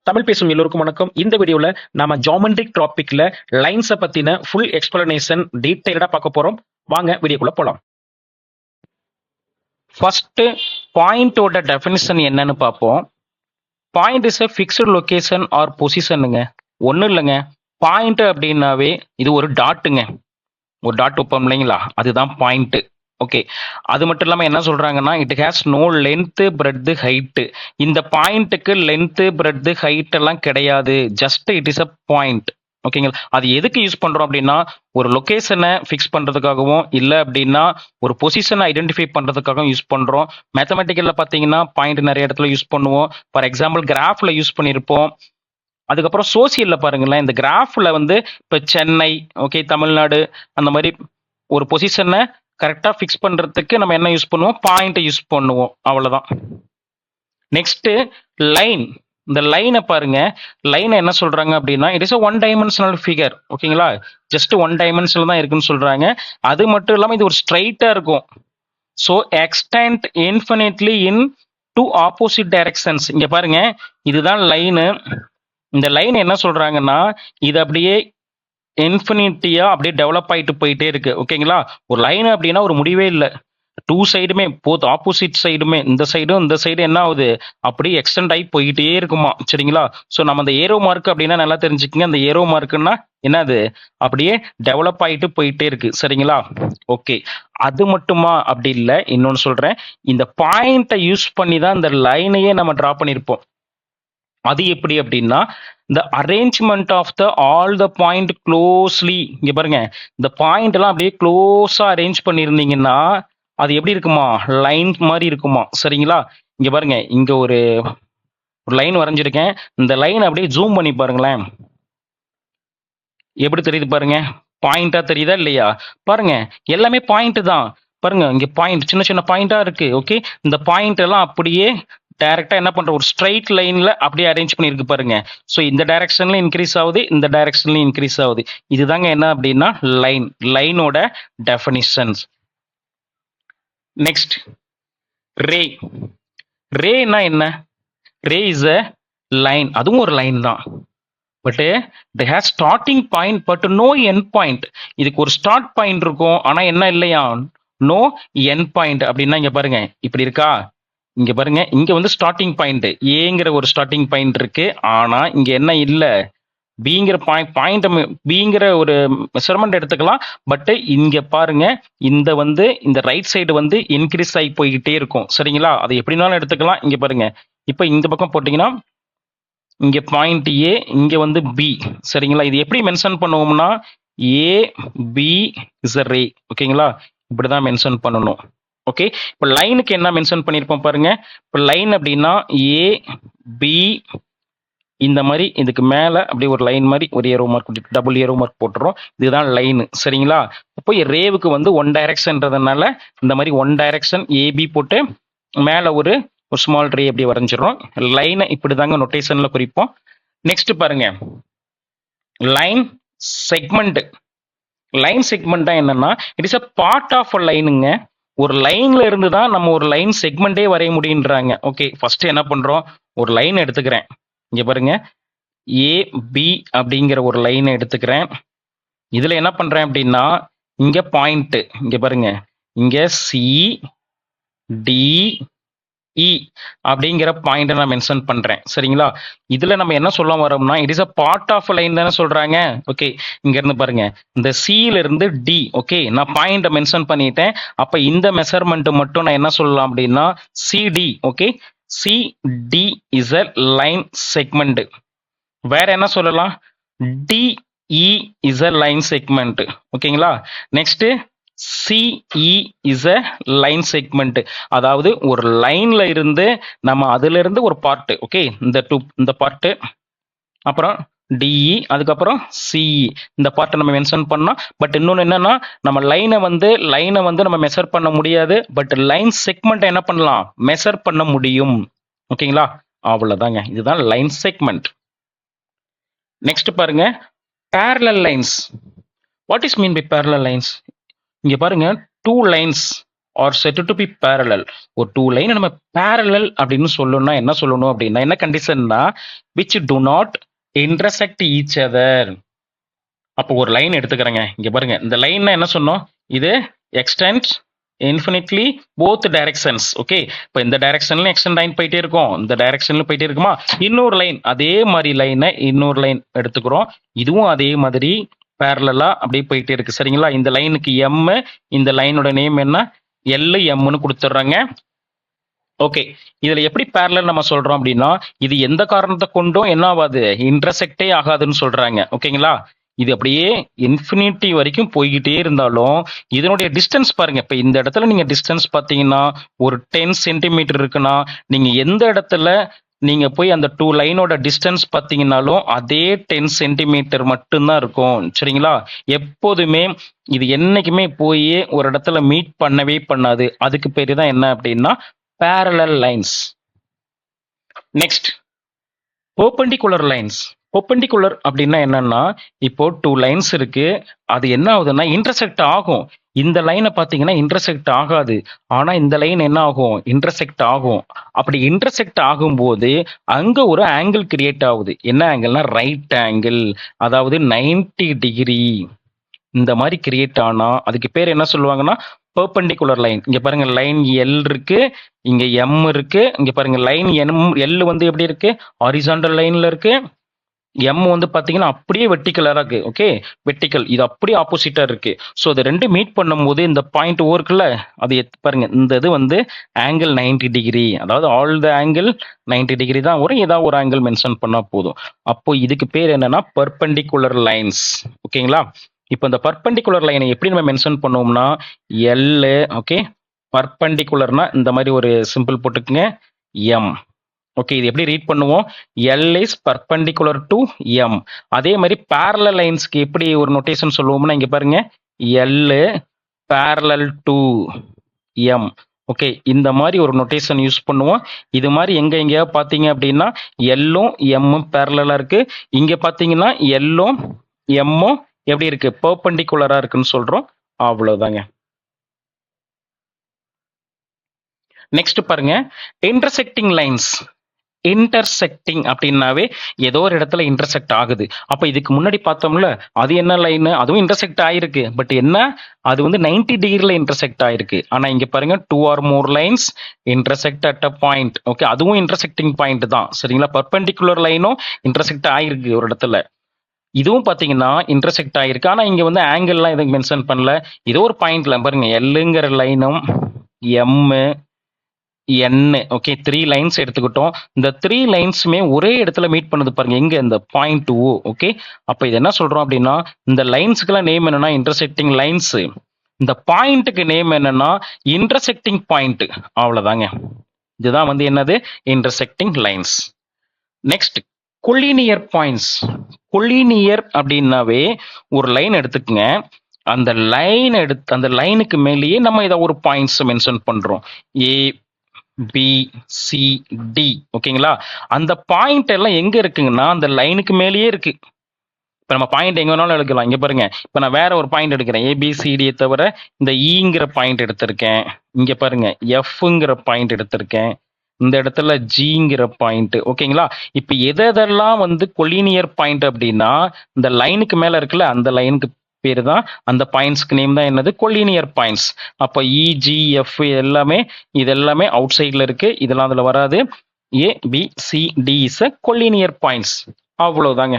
தமிழ் பேசும் எல்லோருக்கும் வணக்கம். இந்த வீடியோல நாம ஜியோமெட்ரிக் டாபிக்ல லைன்ஸை பத்தின ஃபுல் எக்ஸ்பிளனேஷன் டீடைலடா பார்க்க போறோம். வாங்க வீடியோக்குள்ள போலாம். ஃபர்ஸ்ட் பாயிண்டோட டெஃபினிஷன் என்னன்னு பார்ப்போம். Point is a fixed location or பொசிஷனுங்க. ஒன்றும் இல்லைங்க, பாயிண்ட் அப்படின்னாவே இது ஒரு டாட்டுங்க. ஒரு டாட் வைப்போம் இல்லைங்களா, அதுதான் பாயிண்ட். ஓகே, அது மட்டும் இல்லாமல் என்ன சொல்றாங்கன்னா, it has no length breadth height. இந்த பாயிண்ட்டுக்கு லென்த்து பிரெட் ஹைட் எல்லாம் கிடையாது, just it is a point. ஓகேங்களா, அது எதுக்கு யூஸ் பண்றோம் அப்படின்னா, ஒரு லொகேஷனை ஃபிக்ஸ் பண்றதுக்காகவும் இல்லை அப்படின்னா ஒரு பொசிஷனை ஐடென்டிஃபை பண்றதுக்காகவும் யூஸ் பண்றோம். மேத்தமெட்டிக்கல்ல பார்த்தீங்கன்னா பாயிண்ட் நிறைய இடத்துல யூஸ் பண்ணுவோம். ஃபார் எக்ஸாம்பிள் கிராஃப்ல யூஸ் பண்ணியிருப்போம். அதுக்கப்புறம் சோசியல்ல பாருங்களேன், இந்த கிராஃப்ல வந்து இப்போ சென்னை, ஓகே, தமிழ்நாடு, அந்த மாதிரி ஒரு பொசிஷனை கரெக்டாக ஃபிக்ஸ் பண்ணுறதுக்கு நம்ம என்ன யூஸ் பண்ணுவோம், பாயிண்ட்டை யூஸ் பண்ணுவோம். அவ்வளோதான். Next line. இந்த லைனை பாருங்க, லைனை என்ன சொல்றாங்க அப்படின்னா, it is a one dimensional figure. ஓகேங்களா, ஜஸ்ட் ஒன் டைமென்ஷனல் தான் இருக்குன்னு சொல்றாங்க. அது மட்டும் இல்லாமல் இது ஒரு ஸ்ட்ரைட்டா இருக்கும். So extend infinitely in two opposite directions. இங்க பாருங்க, இதுதான் லைனு. இந்த லைன் என்ன சொல்றாங்கன்னா, இது அப்படியே இன்ஃபினிட்டியா அப்படியே டெவலப் ஆயிட்டு போயிட்டே இருக்கு. ஓகேங்களா, ஒரு லைன் அப்படின்னா ஒரு முடிவே இல்லை. டூ சைடுமே, போத் ஆப்போசிட் சைடுமே, இந்த சைடும் இந்த சைடு என்ன ஆகுது, அப்படியே எக்ஸ்டெண்ட் ஆகி போயிட்டே இருக்குமா. சரிங்களா, ஸோ நம்ம அந்த ஏரோ மார்க் அப்படின்னா நல்லா தெரிஞ்சுக்கங்க. அந்த ஏரோ மார்க்குன்னா என்னது, அப்படியே டெவலப் ஆயிட்டு போயிட்டே இருக்கு. சரிங்களா, ஓகே. அது மட்டுமா அப்படி இல்லை, இன்னொன்று சொல்றேன். இந்த பாயிண்ட்டை யூஸ் பண்ணி தான் இந்த லைனையே நம்ம டிரா பண்ணியிருப்போம். அது எப்படி அப்படின்னா, the arrangement of the all the point closely. இங்க பாருங்க, இந்த பாயிண்ட் எல்லாம் அப்படியே க்ளோஸா அரேஞ்ச் பண்ணியிருந்தீங்கன்னா அது எப்படி இருக்குமா, லைன் மாதிரி இருக்குமா. சரிங்களா, இங்க பாருங்க, இங்க ஒரு லைன் வரைஞ்சிருக்கேன். இந்த லைன் அப்படியே ஜூம் பண்ணி பாருங்களேன், எப்படி தெரியுது பாருங்க, பாயிண்டா தெரியுதா இல்லையா. பாருங்க, எல்லாமே பாயிண்ட் தான். பாருங்க, இங்க பாயிண்ட் சின்ன சின்ன பாயிண்டா இருக்கு. ஓகே, இந்த பாயிண்ட் எல்லாம் அப்படியே டைரக்டா என்ன பண்ற, ஒரு ஸ்ட்ரைட் லைன்ல அப்படியே அரேஞ்ச் பண்ணிருக்கு பாருங்க. ஸோ இந்த டைரக்ஷன்ல இன்க்ரீஸ் ஆகுது, இந்த டைரக்ஷன்லயும் இன்க்ரீஸ் ஆகுது. இதுதாங்க என்ன அப்படின்னா லைன், லைனோட டெஃபினிஷன்ஸ். நெக்ஸ்ட் ரே. ரேனா என்ன, ரே இஸ் அ லைன், அதுவும் ஒரு லைன் தான். But they have starting point but no end point. இதுக்கு ஒரு ஸ்டார்ட் பாயிண்ட் இருக்கும், ஆனா என்ன இல்லையா, நோ எண்ட் பாயிண்ட். அப்படின்னா இங்க பாருங்க, இப்படி இருக்கா, இங்க பாருங்க, இங்க வந்து ஸ்டார்டிங் பாயிண்ட் ஏங்கிற ஒரு ஸ்டார்டிங் பாயிண்ட் இருக்கு, ஆனா இங்க என்ன இல்ல, பிங்கிற பாயிண்ட் பிங்கிற ஒரு மெஷர்மெண்ட் எடுத்துக்கலாம். பட் இங்க பாருங்க, இந்த வந்து இந்த ரைட் சைடு வந்து இன்க்ரீஸ் ஆகி போய்கிட்டே இருக்கும். சரிங்களா, அதை எப்படினாலும் எடுத்துக்கலாம். இங்க பாருங்க, இப்ப இந்த பக்கம் போட்டீங்கன்னா இங்க பாயிண்ட் ஏ, இங்க வந்து பி. சரிங்களா, இது எப்படி மென்ஷன் பண்ணுவோம்னா, ஏ பி இஸ் a ரே. ஓகேங்களா, இப்படிதான் மென்ஷன் பண்ணணும். ஓகே, இப்போ லைனுக்கு என்ன மென்ஷன் பண்ணியிருப்போம் பாருங்க. இப்போ லைன் அப்படின்னா ஏ பி, இந்த மாதிரி இதுக்கு மேல அப்படி ஒரு லைன் மாதிரி ஒரு arrow mark, double arrow mark போட்டுறோம். இதுதான் லைன். சரிங்களா, இப்போ ரேவுக்கு வந்து ஒன் டைரக்ஷன்றதுனால இந்த மாதிரி ஒன் டைரக்ஷன் ஏபி போட்டு மேல ஒரு ஸ்மால் ரே அப்படி வரைஞ்சிடறோம். லைனை இப்படி தாங்க நொட்டேஷன்ல குறிப்போம். நெக்ஸ்ட் பாருங்க, லைன் செக்மெண்ட். லைன் செக்மெண்ட் தான் என்னன்னா, it is a part of a லைனுங்க. ஒரு லைன்ல இருந்து தான் நம்ம ஒரு லைன் செக்மெண்டே வரைய முடியுன்றாங்க. ஓகே, ஃபர்ஸ்ட் என்ன பண்றோம், ஒரு லைன் எடுத்துக்கிறேன். இங்க பாருங்க, ஏ பி அப்படிங்கிற ஒரு லைன் எடுத்துக்கிறேன். இதுல என்ன பண்றேன் அப்படின்னா, இங்க பாயிண்ட், இங்க பாருங்க, இங்க சி டி இ அப்படிங்கிற பாயிண்ட் நான் மென்ஷன் பண்றேன். சரிங்களா, இதுல நம்ம என்ன சொல்ல வரோம்னா, it is a part of line தானே சொல்றாங்க. ஓகே, இங்க இருந்து பாருங்க, இந்த சில இருந்து டி. ஓகே, நான் பாயிண்ட் மென்ஷன் பண்ணிட்டேன். அப்ப இந்த மெஷர்மெண்ட் மட்டும் நான் என்ன சொல்லலாம் அப்படின்னா CD. Okay, CD is a line segment. வேற என்ன சொல்லலாம், DE is a line segment. ஓகேங்களா, next CE is a line segment. அதாவது ஒரு லைன்ல இருந்து நம்ம அதுல இருந்து ஒரு பார்ட், ஓகே, இந்த பார்ட், அப்புறம் டிஇ, அதுக்கப்புறம் சிஇ, இந்த பார்ட்டை நம்ம மென்ஷன் பண்ணோம். பட் இன்னொன்று என்னன்னா, நம்ம லைனை வந்து நம்ம மெஷர் பண்ண முடியாது, பட் லைன் செக்மெண்ட் என்ன பண்ணலாம், மெஷர் பண்ண முடியும். ஓகேங்களா, அவ்வளவுதாங்க, இதுதான் லைன் செக்மெண்ட். நெக்ஸ்ட் பாருங்க, parallel lines. What is mean by parallel lines? இங்க பாருங்க, two lines are set to be parallel. ஒரு டூ லைன் நம்ம பேரலல் அப்படின்னு சொல்லணும்னா என்ன சொல்லணும் அப்படின்னா என்ன கண்டிஷன்னா which do not intersect each other. அப்போ ஒரு லைன் எடுத்துக்கிறேங்க, இங்க பாருங்க, இந்த லைன் என்ன சொன்னோம், இது extend infinitely both directions. Okay, இப்போ இந்த டைரக்ஷன்ல எக்ஸ்டெண்ட் லைன் போயிட்டே இருக்கும், இந்த டைரக்ஷன்ல போயிட்டே இருக்குமா, இன்னொரு லைன் அதே மாதிரி லைனை இன்னொரு லைன் எடுத்துக்கிறோம், இதுவும் அதே மாதிரி பேரலா அப்படியே போயிட்டே இருக்கு. சரிங்களா, இந்த லைனுக்கு எம், இந்த லைனோட நேம் என்ன, எல் எம்னு கொடுத்துட்றாங்க. ஓகே, இதுல எப்படி பேரலல் நம்ம சொல்றோம் அப்படின்னா இது எந்த காரணத்தை கொண்டும் என்ன ஆகாது, இன்டர்செக்டே ஆகாதுன்னு சொல்றாங்க. ஓகேங்களா, இது அப்படியே இன்ஃபினிட்டி வரைக்கும் போய்கிட்டே இருந்தாலும் இதனுடைய டிஸ்டன்ஸ் பாருங்க. இப்ப இந்த இடத்துல நீங்க டிஸ்டன்ஸ் பார்த்தீங்கன்னா ஒரு 10 சென்டிமீட்டர் இருக்குன்னா நீங்க எந்த இடத்துல நீங்க போய் அந்த டூ லைனோட டிஸ்டன்ஸ் பார்த்தீங்கன்னாலும் அதே 10 சென்டிமீட்டர் மட்டும்தான் இருக்கும். சரிங்களா, எப்போதுமே இது என்னைக்குமே போய் ஒரு இடத்துல மீட் பண்ணவே பண்ணாது. அதுக்கு பேரு தான் என்ன அப்படின்னா parallel lines. Next perpendicular lines. Perpendicular அப்படின்னா என்னன்னா இப்போ டூ லைன்ஸ் இருக்கு, அது என்ன ஆகுதுன்னா இன்டர்செக்ட் ஆகும். இந்த லைனை பார்த்தீங்கன்னா இன்டர்செக்ட் ஆகாது, ஆனா இந்த லைன் என்ன ஆகும், இன்டர்செக்ட் ஆகும். அப்படி இன்டர்செக்ட் ஆகும்போது அங்க ஒரு ஆங்கிள் கிரியேட் ஆகுது. என்ன ஆங்கிள்னா ரைட் ஆங்கிள், அதாவது 90 டிகிரி இந்த மாதிரி கிரியேட் ஆனா அதுக்கு பேர் என்ன சொல்லுவாங்கன்னா பெர்பெண்டிகுலர் லைன். இங்க பாருங்க லைன் எல் இருக்கு, இங்க எம் இருக்கு, இங்க பாருங்க லைன் எல் வந்து எப்படி இருக்கு, ஹாரிசான்டல் லைன்ல இருக்கு, எம் வந்து பாத்தீங்கன்னா அப்படியே வெர்டிகலா இருக்கு. ஓகே, வெர்டிகல், இது அப்படியே ஆப்போசிட்டா இருக்கு. ஸோ அது ரெண்டு மீட் பண்ணும்போது இந்த பாயிண்ட் ஓ இருக்குல்ல, அது பாருங்க இந்த இது வந்து ஆங்கிள் 90 டிகிரி, அதாவது ஆல் த ஆங்கிள் 90 டிகிரி தான் வரும், ஏதாவது ஒரு ஆங்கிள் மென்ஷன் பண்ணா போதும். அப்போ இதுக்கு பேர் என்னன்னா பெர்பெண்டிகுலர் லைன்ஸ். ஓகேங்களா, இப்போ இந்த பர்பெண்டிகுலர் லைனை எப்படி நம்ம மென்ஷன் பண்ணுவோம்னா எல். ஓகே, பர்பெண்டிகுலர்னா இந்த மாதிரி ஒரு சிம்பிள் போட்டுக்குங்க எம். ஓகே, இது எப்படி ரீட் பண்ணுவோம், L is perpendicular to M. அதே மாதிரி பேரலல் லைன்ஸ்க்கு எப்படி ஒரு நோட்டேஷன் சொல்லுவோம்னா இங்க பாருங்க L parallel to M. Okay, இந்த மாதிரி ஒரு நோட்டேஷன் யூஸ் பண்ணுவோம். இது மாதிரி எங்கேயாவது பார்த்தீங்க அப்படின்னா எல்லும் எம்மும் பேரலா இருக்கு, இங்க பார்த்தீங்கன்னா எல்லும் எம்மும் எப்படி இருக்கு, பெர்பெண்டிகுலரா இருக்குன்னு சொல்றோம். அவ்வளவுதாங்க. நெக்ஸ்ட் பாருங்க இன்டர்செக்டிங் லைன்ஸ். இன்டர்செக்டிங் அப்படின்னாவே ஏதோ ஒரு இடத்துல இன்டர்செக்ட் ஆகுது. அப்ப இதுக்கு முன்னாடி பார்த்தோம்ல அது என்ன லைன், அதுவும் இன்டர்செக்ட் ஆயிருக்கு, பட் என்ன அது வந்து 90 டிகிரில இன்டர்செக்ட் ஆயிருக்கு. ஆனா இங்க பாருங்க two or more lines intersect at a point. Okay, அதுவும் இன்டர்செக்டிங் பாயிண்ட் தான். சரிங்களா, பர்பெண்டிகுலர் லைனும் இன்டர்செக்ட் ஆயிருக்கு ஒரு இடத்துல, இதுவும் பாத்தீங்கன்னா இன்டர்செக்ட் ஆயிருக்கு. ஆனா இங்க வந்து ஆங்கிள்லாம் எதுவும் மென்ஷன் பண்ணல, ஏதோ ஒரு பாயிண்ட்ல பாருங்க எல்லுங்கிற லைனும் எம் என். ஓகே, 3 லைன்ஸ் எடுத்துக்கிட்டோம். இந்த 3 லைன்ஸுமே ஒரே இடத்துல மீட் பண்ணுது பாருங்க, எங்க இந்த பாயிண்ட் ஓ. ஓகே, அப்ப இது என்ன சொல்றோம் அப்படின்னா இந்த லைன்ஸுக்கெல்லாம் நேம் என்னன்னா இன்டர்செக்டிங் லைன்ஸ், இந்த பாயிண்ட்டுக்கு நேம் என்னன்னா இன்டர்செக்டிங் பாயிண்ட். அவ்வளவுதாங்க, இதுதான் வந்து என்னது intersecting lines. Next collinear points. Collinear அப்படின்னாவே ஒரு லைன் எடுத்துக்கங்க, அந்த லைன் எடுத்து அந்த லைனுக்கு மேலேயே நம்ம இதை ஒரு பாயிண்ட்ஸ் மென்ஷன் பண்றோம், ஏ பி சி டி. ஓகேங்களா, அந்த பாயிண்ட் எல்லாம் எங்க இருக்குங்கன்னா அந்த லைனுக்கு மேலேயே இருக்கு. இப்ப நம்ம பாயிண்ட் எங்க வேணாலும் எடுக்கலாம். இங்க பாருங்க, இப்ப நான் வேற ஒரு பாயிண்ட் எடுக்கிறேன், ஏபிசிடியை தவிர இந்த ஈங்கிற பாயிண்ட் எடுத்திருக்கேன், இங்க பாருங்க எஃப்ங்கிற பாயிண்ட் எடுத்திருக்கேன், இந்த இடத்துல ஜிங்கிற பாயிண்ட். ஓகேங்களா, இப்ப எதெல்லாம் வந்து கொலினியர் பாயிண்ட் அப்படின்னா இந்த லைனுக்கு மேல இருக்குல்ல அந்த லைனுக்கு பேரு தான், அந்த பாயிண்ட்ஸ்க்கு நேம் தான் என்னது கொலினியர் பாயிண்ட்ஸ். அப்ப இஜிஎஃப் எல்லாமே இது எல்லாமே அவுட் சைட்ல இருக்கு, இதெல்லாம் அதுல வராது. A B C D is collinear points. அவ்வளவுதாங்க.